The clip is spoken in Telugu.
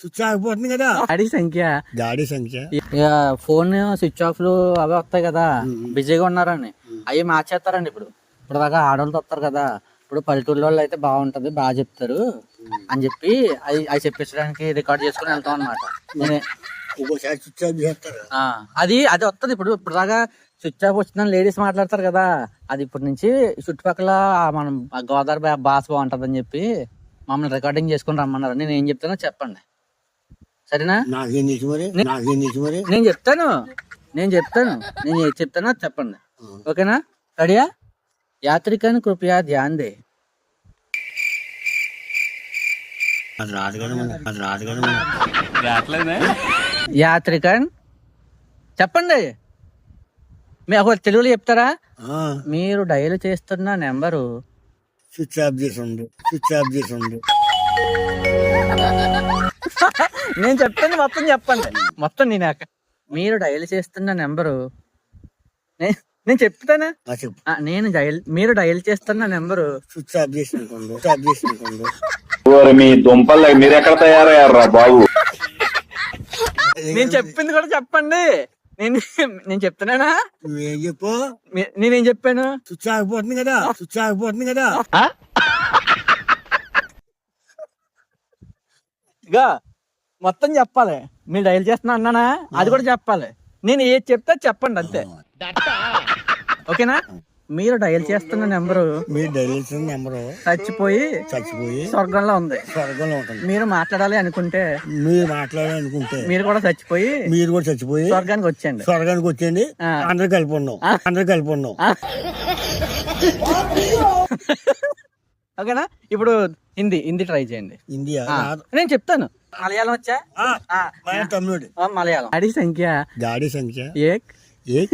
స్విచ్ ఆగిపోతుంది కదా. గాడి సంఖ్య ఇక ఫోన్ స్విచ్ ఆఫ్ లు అవి వస్తాయి కదా, బిజీగా ఉన్నారని అవి మార్చేస్తారండి. ఇప్పుడు దాకా ఆడవాళ్ళతో వస్తారు కదా, ఇప్పుడు పల్లెటూరు వాళ్ళు అయితే బాగుంటది, బాగా చెప్తారు అని చెప్పి అవి చెప్పించడానికి రికార్డ్ చేసుకుని వెళ్తాం అనమాట. ఒక్కోసారి స్విచ్ ఆఫ్ చేస్తారు. అది వస్తుంది. ఇప్పుడు దాకా స్విచ్ ఆఫ్ వచ్చిందని లేడీస్ మాట్లాడతారు కదా, అది ఇప్పటి నుంచి చుట్టుపక్కల మనం గోదావరి భాష బాగుంటది అని చెప్పి మమ్మల్ని రికార్డింగ్ చేసుకుని రమ్మన్నారు. నేను ఏం చెప్తానో చెప్పండి, సరేనా? నాకేం తెలుసు మరి. నేను చెప్తాను నేను ఏం చెప్తానో చెప్పండి, ఓకేనా? రెడీయా? యాత్రికన్ కృపయా ధ్యాన్ దే. అది రాదు కదా. యాత్రికన్ చెప్పండి. మీరు తెలుగులో చెప్తారా? మీరు డయల్ చేస్తున్న నెంబరు స్విచ్ ఆఫ్ చేసి ఉండు. నేను చెప్తాను, మొత్తం చెప్పండి. మొత్తం మీరు డయల్ చేస్తున్న నెంబరు నేను చెప్తానా? మీరు డయల్ చేస్తున్న నెంబరు స్విచ్ ఆఫ్ చేసి ఉండు. మీ దుంపలు మీరు ఎక్కడ తయారయ్యారా బాబు? నేను చెప్పింది కూడా చెప్పండి. నేను చెప్తున్నానా? నువ్వేం చెప్పు. నేనేం చెప్పాను? స్విచ్ ఆగిపోతుంది కదా. ఇక మొత్తం చెప్పాలి. మీరు డయల్ చేస్తున్నా అన్నానా, అది కూడా చెప్పాలి. నేను ఏది చెప్తే చెప్పండి అంతే, ఓకేనా? మీరు డయల్ చేస్తున్న నెంబరు చచ్చిపోయి స్వర్గంలో ఉంది. మీరు మాట్లాడాలి అనుకుంటే మీరు కూడా చచ్చిపోయి స్వర్గానికి వచ్చేయండి. అందరు కలిపి ఉన్నాం. ఓకేనా? ఇప్పుడు హిందీ ట్రై చేయండి. ఇండియా నేను చెప్తాను. మలయాళం వచ్చా? తమిళ మలయాళం. గాడి సంఖ్య ఏక్